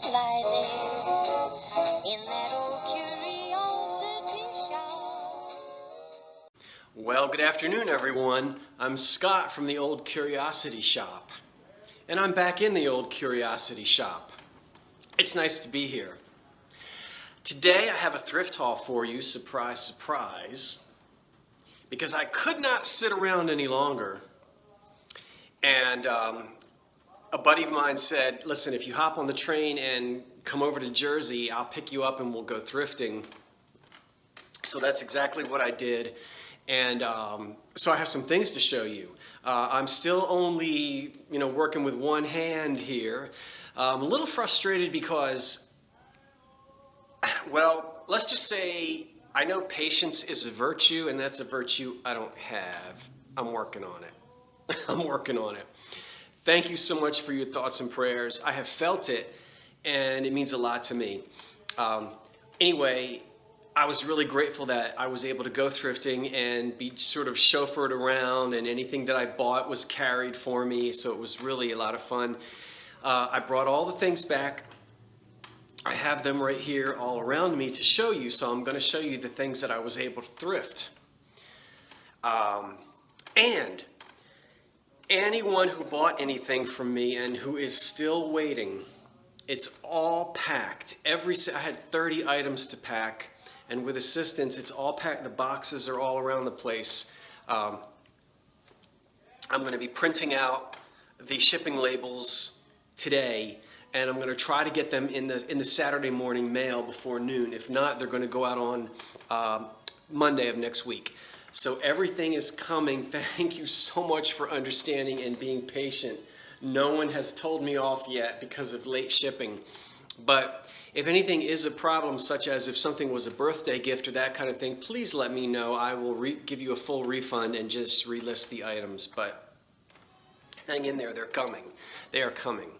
lie there in that old curiosity shop. Well, good afternoon, everyone. I'm Scott from the Old Curiosity Shop, and I'm back in the Old Curiosity Shop. It's nice to be here. Today I have a thrift haul for you, surprise, surprise, because I could not sit around any longer. And a buddy of mine said, listen, if you hop on the train and come over to Jersey, I'll pick you up and we'll go thrifting. So that's exactly what I did. And so I have some things to show you. I'm still only, working with one hand here. I'm a little frustrated because, well, let's just say I know patience is a virtue, and that's a virtue I don't have. I'm working on it. I'm working on it. Thank you so much for your thoughts and prayers. I have felt it, and it means a lot to me. Anyway, I was really grateful that I was able to go thrifting and be sort of chauffeured around, and anything that I bought was carried for me, so it was really a lot of fun. I brought all the things back. I have them right here all around me to show you, so I'm going to show you the things that I was able to thrift. And anyone who bought anything from me and who is still waiting, it's all packed. I had 30 items to pack. And with assistance, it's all packed. The boxes are all around the place. I'm going to be printing out the shipping labels today, and I'm going to try to get them in the Saturday morning mail before noon. If not, they're going to go out on Monday of next week. So everything is coming. Thank you so much for understanding and being patient. No one has told me off yet because of late shipping. But if anything is a problem, such as if something was a birthday gift or that kind of thing, please let me know. I will give you a full refund and just relist the items. But hang in there, they're coming. They are coming.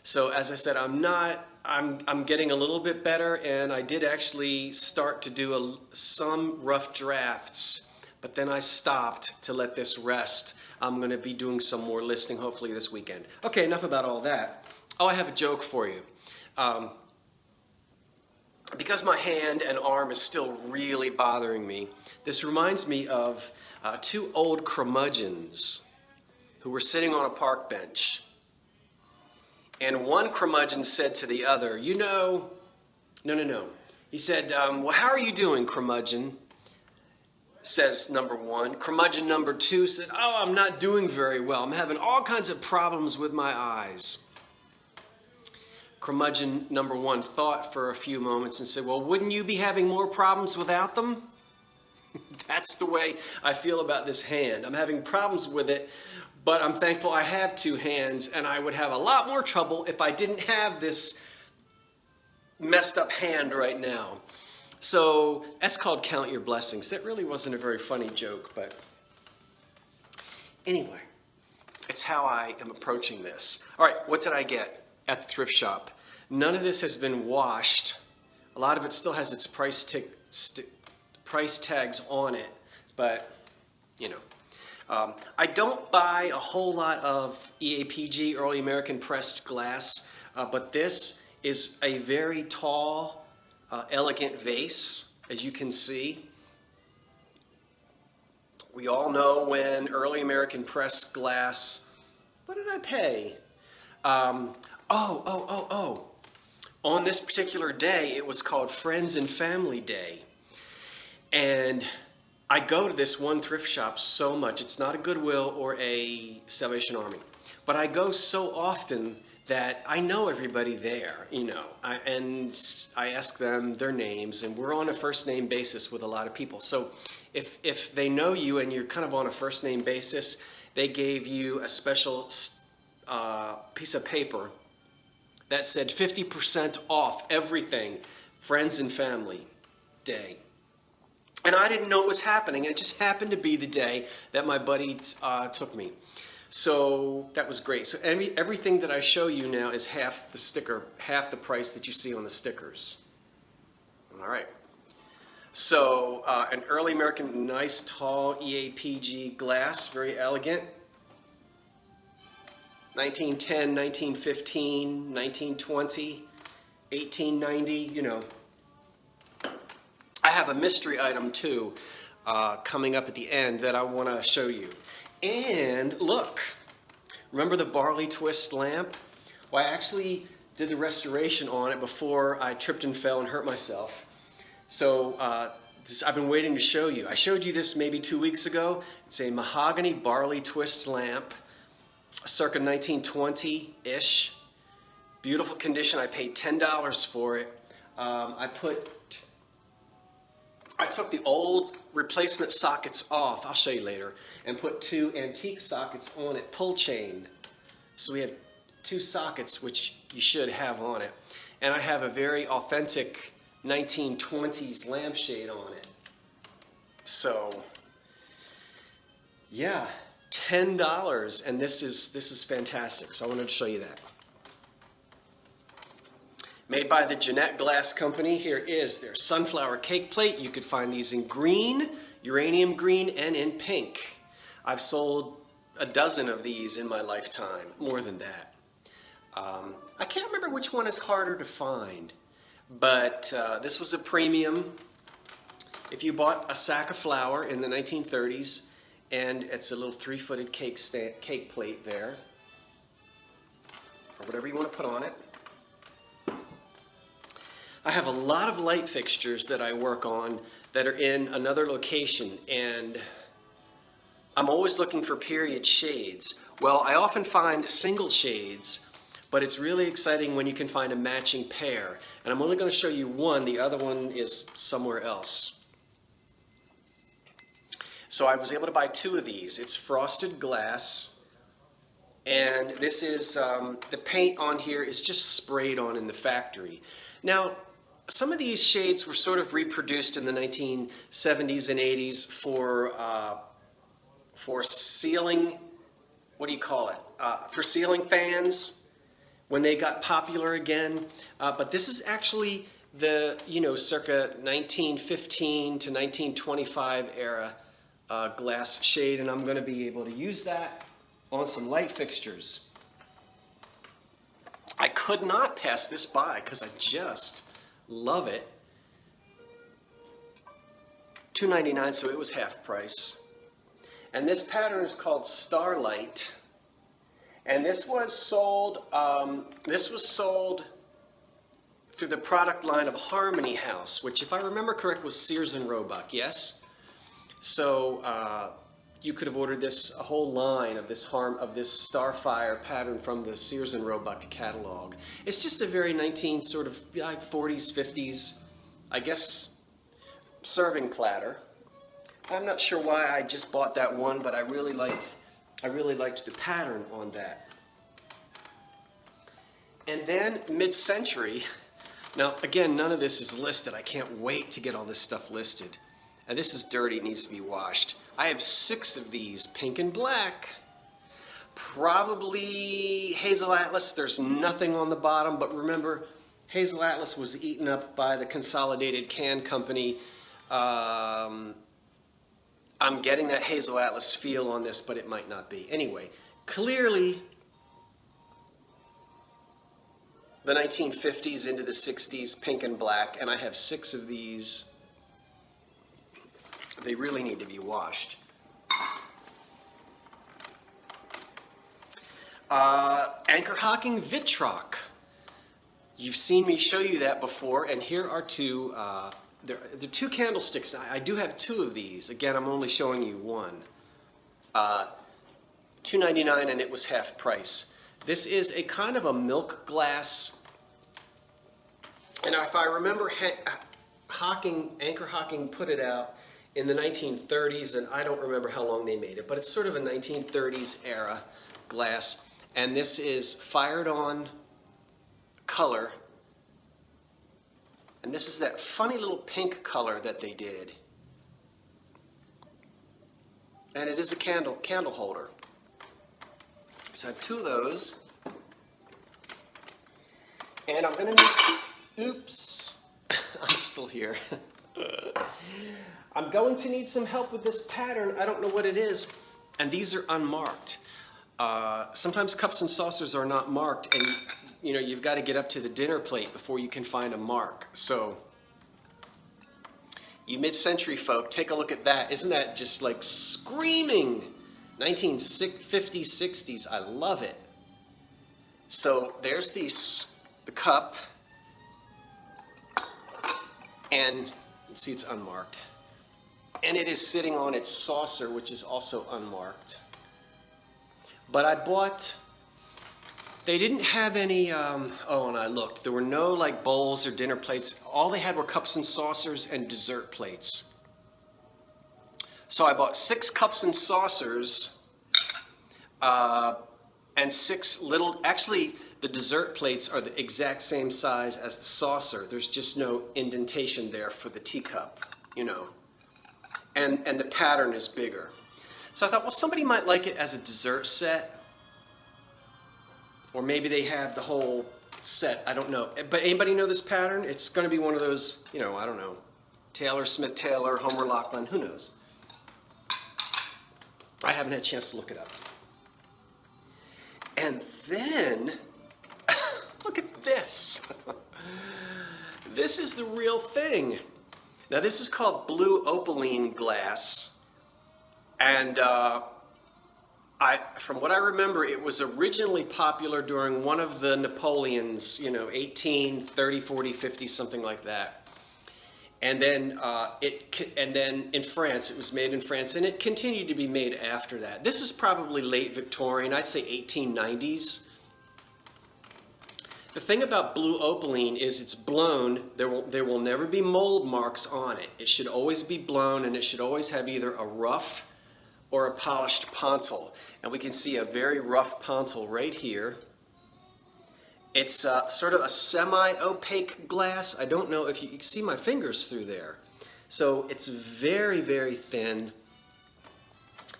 So as I said, I'm getting a little bit better, and I did actually start to do some rough drafts, but then I stopped to let this rest. I'm going to be doing some more listing hopefully this weekend. Okay, enough about all that. Oh, I have a joke for you. Because my hand and arm is still really bothering me, this reminds me of two old curmudgeons who were sitting on a park bench. And one curmudgeon said to the other, no. He said, well, how are you doing, curmudgeon? Says number one. Curmudgeon number two said, oh, I'm not doing very well. I'm having all kinds of problems with my eyes. Curmudgeon number one thought for a few moments and said, well, wouldn't you be having more problems without them? That's the way I feel about this hand. I'm having problems with it, but I'm thankful I have two hands, and I would have a lot more trouble if I didn't have this messed up hand right now. So that's called count your blessings. That really wasn't a very funny joke, but anyway, it's how I am approaching this. All right, what did I get at the thrift shop? None of this has been washed. A lot of it still has its price tags on it, but I don't buy a whole lot of EAPG, Early American Pressed Glass, but this is a very tall, elegant vase, as you can see. We all know when Early American Pressed Glass, what did I pay? On this particular day, it was called Friends and Family Day. And I go to this one thrift shop so much. It's not a Goodwill or a Salvation Army, but I go so often that I know everybody there, and I ask them their names, and we're on a first name basis with a lot of people. So if they know you and you're kind of on a first name basis, they gave you a special piece of paper that said 50% off everything, Friends and Family Day. And I didn't know it was happening. It just happened to be the day that my buddy took me. So that was great. So everything that I show you now is half the price that you see on the stickers. All right. So an Early American, nice tall EAPG glass, very elegant. 1910, 1915, 1920, 1890, you know. I have a mystery item too coming up at the end that I want to show you. And look, remember the barley twist lamp? Well, I actually did the restoration on it before I tripped and fell and hurt myself. So I've been waiting to show you. I showed you this maybe 2 weeks ago. It's a mahogany barley twist lamp, circa 1920-ish. Beautiful condition. I paid $10 for it. I took the old replacement sockets off, I'll show you later, and put 2 antique sockets on it, pull chain. So we have 2 sockets, which you should have on it. And I have a very authentic 1920s lampshade on it. So, yeah, $10, and this is fantastic. So I wanted to show you that. Made by the Jeanette Glass Company. Here is their sunflower cake plate. You could find these in green, uranium green, and in pink. I've sold a dozen of these in my lifetime, more than that. I can't remember which one is harder to find, but this was a premium. If you bought a sack of flour in the 1930s, and it's a little 3-footed cake plate there, or whatever you want to put on it. I have a lot of light fixtures that I work on that are in another location, and I'm always looking for period shades. Well, I often find single shades, but it's really exciting when you can find a matching pair. And I'm only going to show you one. The other one is somewhere else. So I was able to buy 2 of these. It's frosted glass, and this is, the paint on here is just sprayed on in the factory. Now, some of these shades were sort of reproduced in the 1970s and 80s for ceiling, what do you call it? For ceiling fans when they got popular again. But this is actually the, circa 1915 to 1925 era glass shade, and I'm going to be able to use that on some light fixtures. I could not pass this by because I just love it. $2.99, so it was half price. And this pattern is called Starlight. And this was sold through the product line of Harmony House, which, if I remember correct, was Sears and Roebuck. Yes. So you could have ordered this a whole line of this Starfire pattern from the Sears and Roebuck catalog. It's just a very 40s, 50s, I guess, serving platter. I'm not sure why I just bought that one, but I really liked the pattern on that. And then mid-century. Now, again, none of this is listed. I can't wait to get all this stuff listed. And this is dirty, it needs to be washed. I have 6 of these, pink and black. Probably Hazel Atlas. There's nothing on the bottom, but remember, Hazel Atlas was eaten up by the Consolidated Can Company. I'm getting that Hazel Atlas feel on this, but it might not be. Anyway, clearly the 1950s into the 60s, pink and black, and I have 6 of these. They really need to be washed. Anchor hocking Vitrock. You've seen me show you that before, and here are 2. There are 2 candlesticks. I do have 2 of these. Again, I'm only showing you one. $2.99, and it was half price. This is a kind of a milk glass. And if I remember, Anchor Hocking put it out in the 1930s, and I don't remember how long they made it, but it's sort of a 1930s era glass. And this is fired on color. And this is that funny little pink color that they did. And it is a candle holder. So I have 2 of those. And I'm going to need, oops, I'm still here. I'm going to need some help with this pattern. I don't know what it is. And these are unmarked. Sometimes cups and saucers are not marked, and you've got to get up to the dinner plate before you can find a mark. So, you mid-century folk, take a look at that. Isn't that just like screaming 1950s, 60s? I love it. So there's the cup, and see it's unmarked. And it is sitting on its saucer, which is also unmarked. But I bought, they didn't have any, and I looked, there were no like bowls or dinner plates. All they had were cups and saucers and dessert plates. So I bought 6 cups and saucers, and 6 little, actually the dessert plates are the exact same size as the saucer. There's just no indentation there for the teacup, and the pattern is bigger. So I thought, well, somebody might like it as a dessert set, or maybe they have the whole set, I don't know. But anybody know this pattern? It's going to be one of those, I don't know, Taylor, Smith Taylor, Homer Lachlan, who knows? I haven't had a chance to look it up. And then, look at this. This is the real thing. Now this is called blue opaline glass. And from what I remember, it was originally popular during one of the Napoleons, 1830, 40, 50, something like that. And then in France, it was made in France, and it continued to be made after that. This is probably late Victorian, I'd say 1890s. The thing about blue opaline is it's blown. There will never be mold marks on it. It should always be blown, and it should always have either a rough or a polished pontil. And we can see a very rough pontil right here. It's sort of a semi-opaque glass. I don't know if you can see my fingers through there. So it's very, very thin.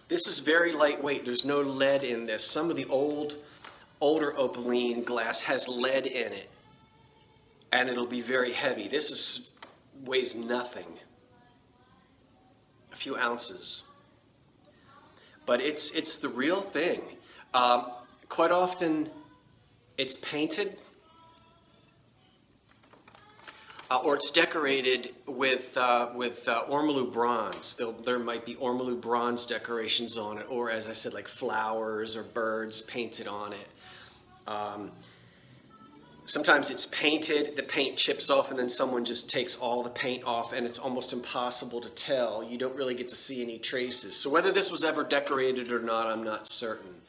This is very lightweight. There's no lead in this. Some of the older opaline glass has lead in it, and it'll be very heavy. This weighs nothing, a few ounces. But it's the real thing. Quite often, it's painted, or it's decorated with ormolu bronze. There might be ormolu bronze decorations on it, or as I said, like flowers or birds painted on it. Sometimes it's painted, the paint chips off, and then someone just takes all the paint off, and it's almost impossible to tell. You don't really get to see any traces. So whether this was ever decorated or not, I'm not certain.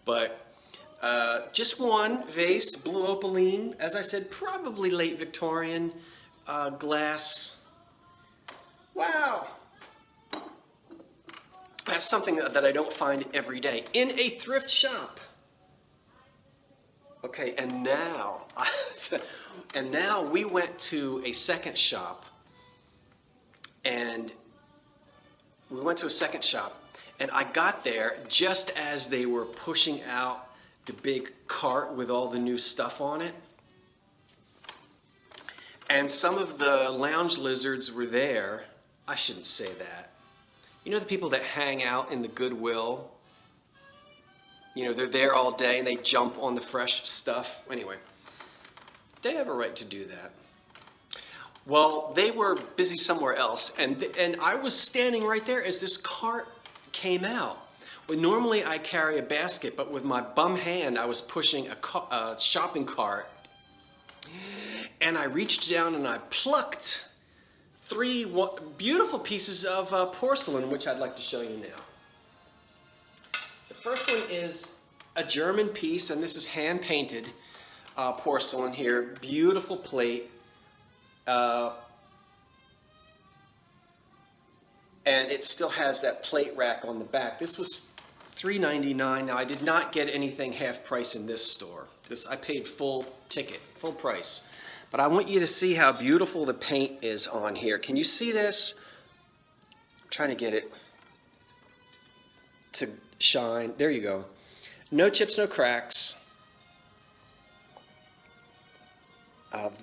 But just one vase, blue opaline, as I said, probably late Victorian glass. Wow. That's something that I don't find every day in a thrift shop. Okay, and now we went to a second shop, and I got there just as they were pushing out the big cart with all the new stuff on it. And some of the lounge lizards were there. I shouldn't say that. You know the people that hang out in the Goodwill? They're there all day and they jump on the fresh stuff. Anyway, they have a right to do that. Well, they were busy somewhere else, and I was standing right there as this cart came out. Well, normally I carry a basket, but with my bum hand, I was pushing a shopping cart. And I reached down and I plucked 3 beautiful pieces of porcelain, which I'd like to show you now. The first one is a German piece, and this is hand-painted porcelain here. Beautiful plate. And it still has that plate rack on the back. This was $3.99. Now, I did not get anything half price in this store. I paid full ticket, full price. But I want you to see how beautiful the paint is on here. Can you see this? I'm trying to get it to shine. There you go. No chips, no cracks.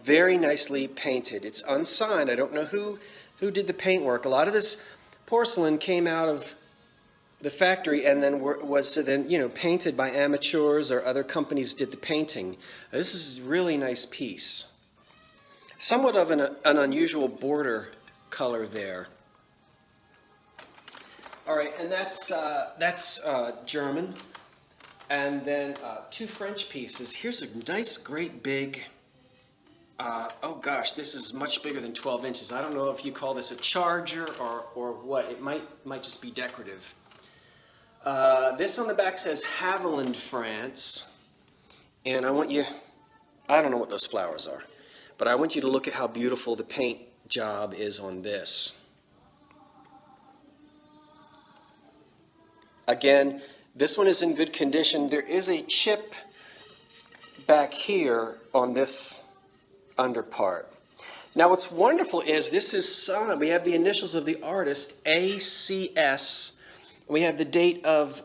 Very nicely painted. It's unsigned. I don't know who did the paint work. A lot of this porcelain came out of the factory, and then was then, you know, painted by amateurs or other companies did the painting. This is a really nice piece. Somewhat of an unusual border color there. All right, and that's German. And then two French pieces. Here's a nice, great big, oh gosh, this is much bigger than 12 inches. I don't know if you call this a charger or what. It might just be decorative. This on the back says Haviland, France. And I want you, I don't know what those flowers are, but I want you to look at how beautiful the paint job is on this. Again, this one is in good condition. There is a chip back here on this under part. Now what's wonderful is this is signed. We have the initials of the artist, ACS. We have the date of,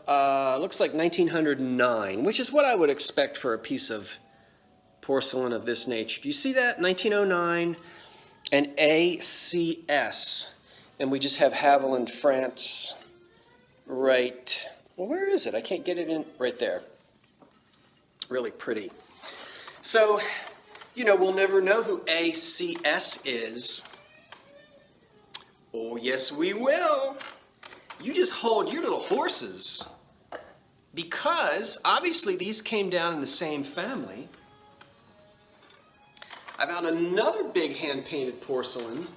looks like 1909, which is what I would expect for a piece of porcelain of this nature. Do you see that? 1909 and ACS. And we just have Haviland, France, right. Well, where is it? I can't get it in right there. Really pretty. So, you know, we'll never know who ACS is. Oh, yes, we will. You just hold your little horses. Because, obviously, these came down in the same family. I found another big hand-painted porcelain.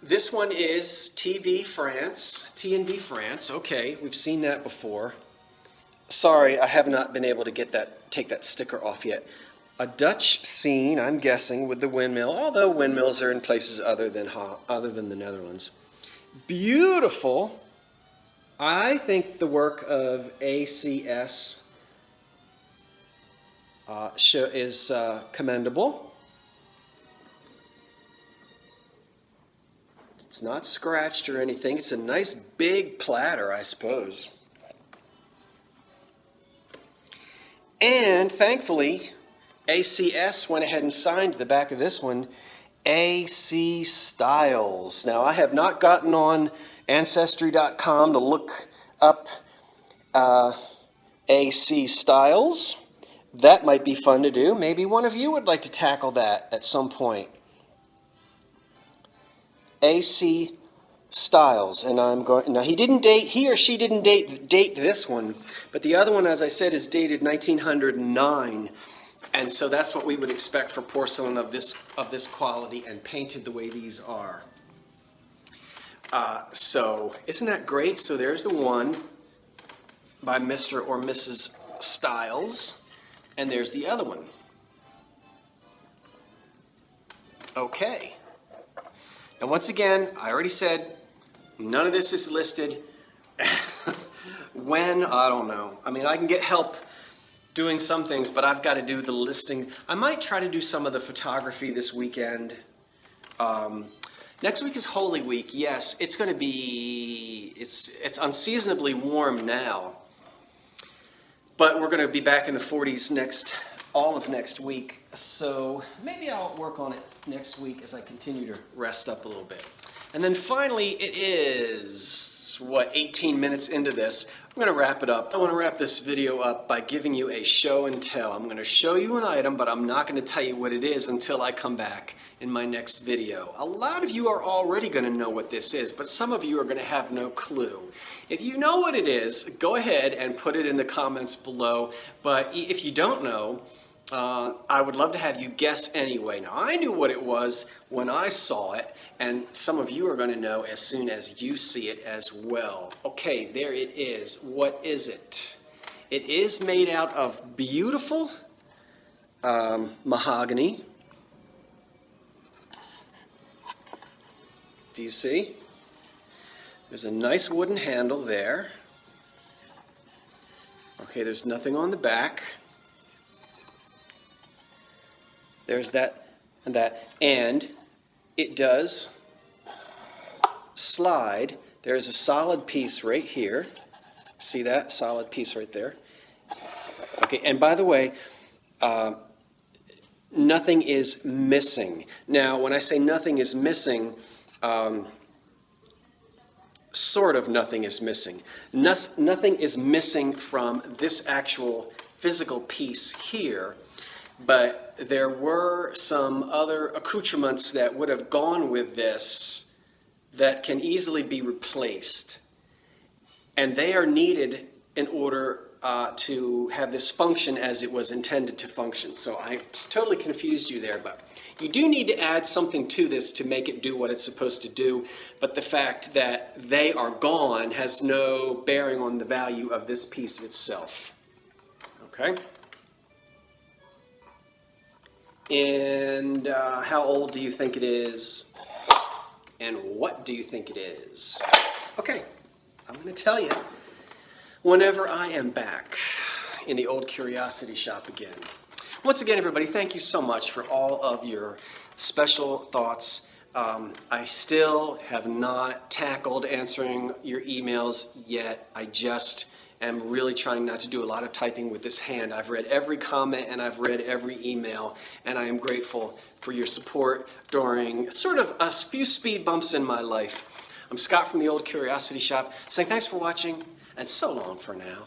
This one is TNV France. Okay, we've seen that before. Sorry, I have not been able to take that sticker off yet. A Dutch scene, I'm guessing, with the windmill, although windmills are in places other than the Netherlands. Beautiful. I think the work of ACS is commendable. It's not scratched or anything. It's a nice big platter, I suppose. And thankfully, ACS went ahead and signed the back of this one, AC Styles. Now, I have not gotten on Ancestry.com to look up AC Styles. That might be fun to do. Maybe one of you would like to tackle that at some point. AC Styles, and I'm going, now he or she didn't date this one, but the other one, as I said, is dated 1909, and so that's what we would expect for porcelain of this quality and painted the way these are. So isn't that great? So there's the one by Mr. or Mrs. Styles, and there's the other one. Okay. And once again, I already said, none of this is listed. When? I don't know. I mean, I can get help doing some things, but I've got to do the listing. I might try to do some of the photography this weekend. Next week is Holy Week. Yes, it's going to be, it's unseasonably warm now. But we're going to be back in the 40s all of next week. So maybe I'll work on it next week as I continue to rest up a little bit. And then finally, it is, 18 minutes into this. I'm going to wrap it up. I want to wrap this video up by giving you a show and tell. I'm going to show you an item, but I'm not going to tell you what it is until I come back in my next video. A lot of you are already going to know what this is, but some of you are going to have no clue. If you know what it is, go ahead and put it in the comments below. But if you don't know, I would love to have you guess anyway. Now, I knew what it was when I saw it, and some of you are going to know as soon as you see it as well. Okay, there it is. What is it? It is made out of beautiful mahogany. Do you see? There's a nice wooden handle there. Okay, there's nothing on the back. There's that and that. And it does slide. There's a solid piece right here. See that? Solid piece right there. Okay, and by the way, nothing is missing. Now, when I say nothing is missing, sort of nothing is missing. Nothing is missing from this actual physical piece here, but there were some other accoutrements that would have gone with this that can easily be replaced. And they are needed in order to have this function as it was intended to function. So I totally confused you there, but you do need to add something to this to make it do what it's supposed to do. But the fact that they are gone has no bearing on the value of this piece itself. Okay? And how old do you think it is? And what do you think it is? Okay, I'm going to tell you whenever I am back in the old curiosity shop again. Once again, everybody, thank you so much for all of your special thoughts. I still have not tackled answering your emails yet. I just am really trying not to do a lot of typing with this hand. I've read every comment and I've read every email, and I am grateful for your support during sort of a few speed bumps in my life. I'm Scott from the Old Curiosity Shop saying thanks for watching, and so long for now.